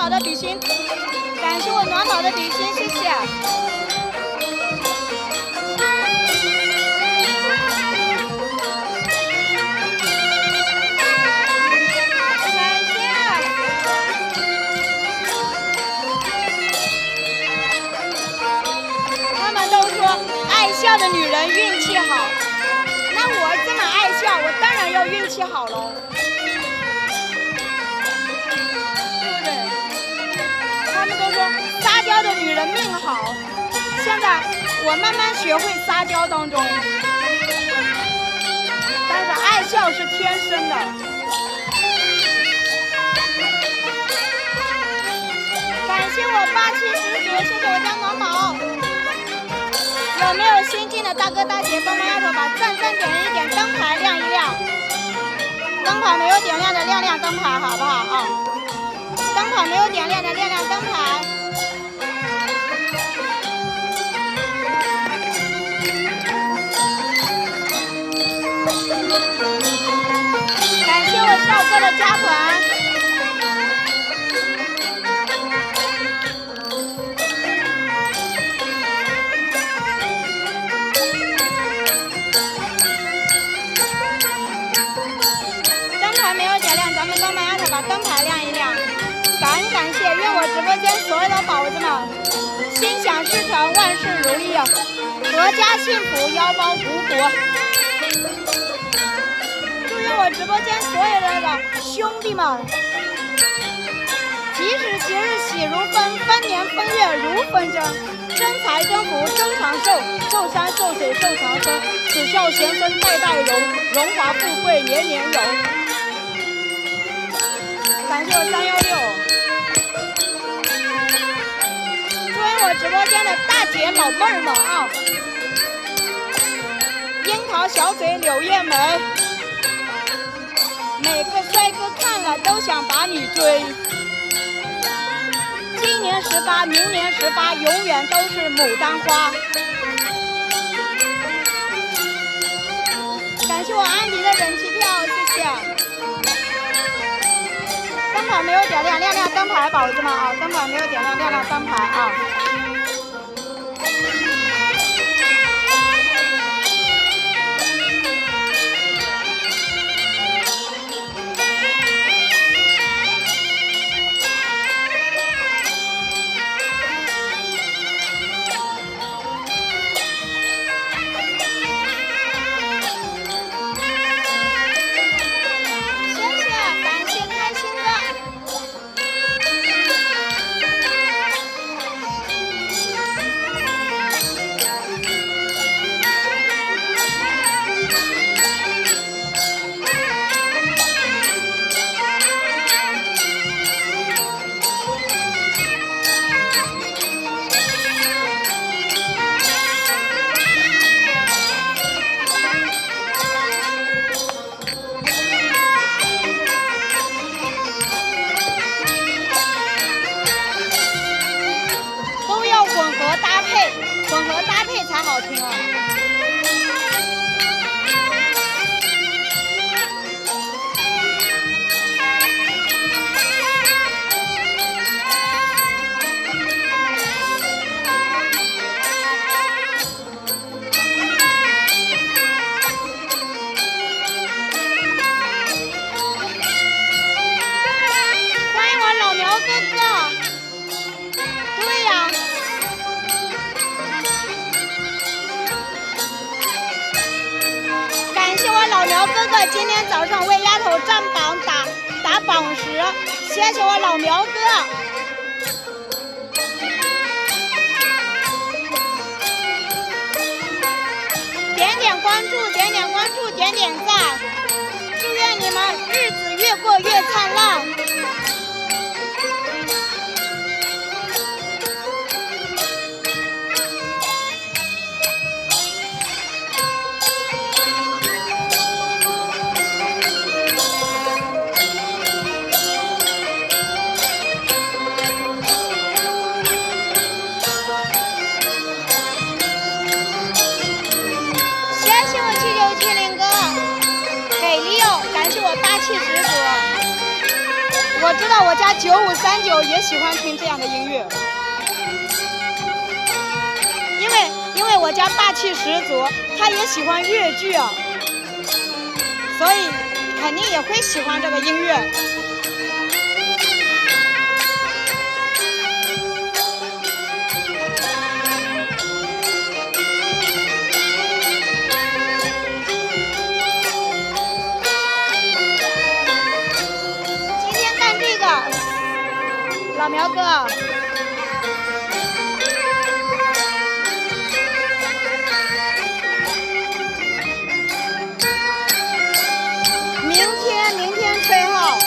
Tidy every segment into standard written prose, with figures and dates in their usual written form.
跑的比心，感谢我暖跑的比心，谢谢。爱笑的女人运气好，那我这么爱笑，我当然要运气好喽，对不对？他们都说撒娇的女人命好，现在我慢慢学会撒娇当中，但是爱笑是天生的。感谢我8710组，谢谢我家暖宝。有没有新进的大哥大姐帮忙丫头把赞点一点，灯牌亮一亮，灯牌没有点亮的亮亮灯牌好不好啊？灯牌没有点亮的亮亮灯牌。感谢我少哥的加团。咱们帮忙丫头把灯牌亮一亮，感谢，愿我直播间所有的宝子们心想事成，万事如意，阖家幸福，腰包鼓鼓。祝愿我直播间所有的兄弟们，即使节日喜如风，分年分月如风筝，增财增福增长寿，寿山寿水寿长生，子孝贤孙代代荣，荣华富贵年年有。感谢我316，祝愿我直播间的大姐老妹儿们啊，樱桃小嘴柳叶眉，每个帅哥看了都想把你追。今年18，明年18，永远都是牡丹花。感谢我安迪的人气票，谢谢。灯牌没有点亮，亮亮灯牌，宝子们啊！灯牌没有点亮，亮亮灯牌啊！混合搭配才好听啊！欢迎我老苗哥哥，对呀。老苗哥哥今天早上为丫头站榜打榜时，谢谢我老苗哥。点点关注，点点关注，点点赞，祝愿你们日子越过越灿烂。谢谢我7970哥，给力哦！感谢我8710哥。我知道我家9539也喜欢听这样的音乐，因为我家霸气十足，他也喜欢越剧啊，所以肯定也会喜欢这个音乐。老苗哥，明天吹号。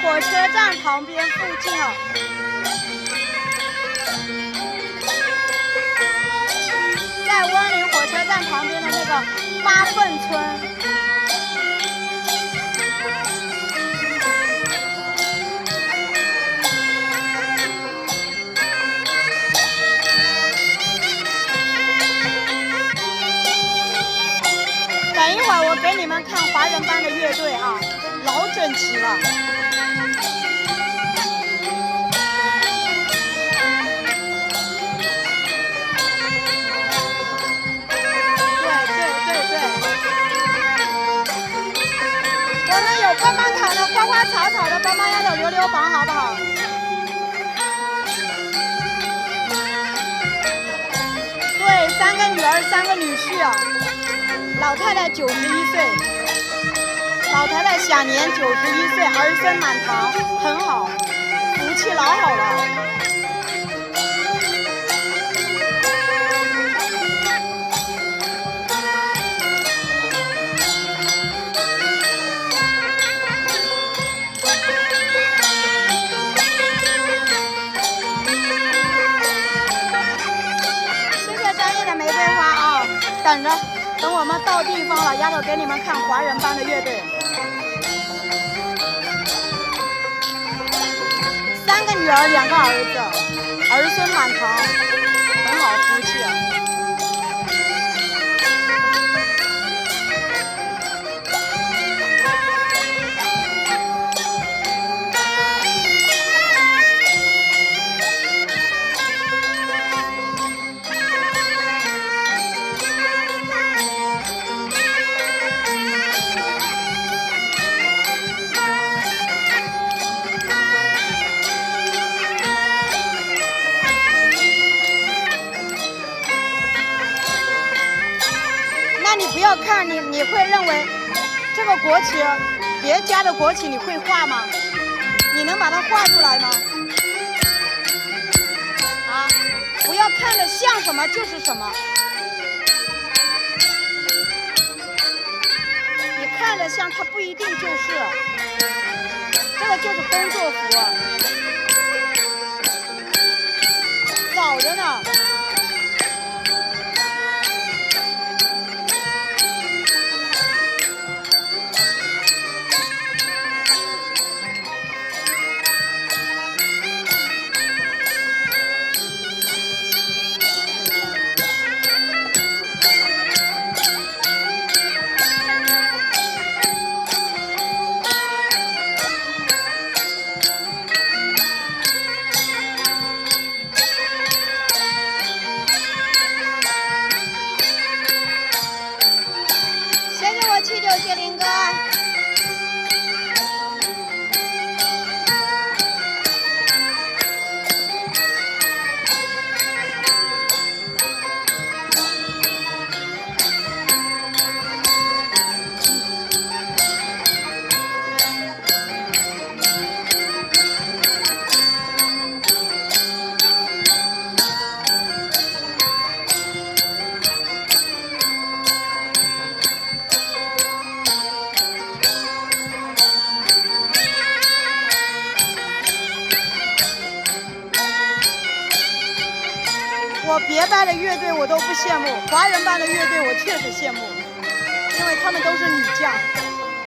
火车站旁边附近哦，在温岭火车站旁边的那个八份村。等一会儿我给你们看华人班的乐队啊，老整齐了。我们有棒棒糖的、花花草草的、帮帮丫头、溜溜房，好不好？对，3个女儿，3个女婿啊。老太太91岁，老太太享年91岁，儿孙满堂，很好，福气老好了。谢谢专业的玫瑰花啊，等着。等我们到地方了，丫头给你们看华人班的乐队。3个女儿，2个儿子，儿孙满堂，很好，福气啊。你不要看你会认为这个国旗，别家的国旗你会画吗？你能把它画出来吗？啊，不要看着像什么就是什么，你看着像它不一定就是，这个就是工作服，早着呢。我别班的乐队我都不羡慕，华人班的乐队我确实羡慕，因为他们都是女将。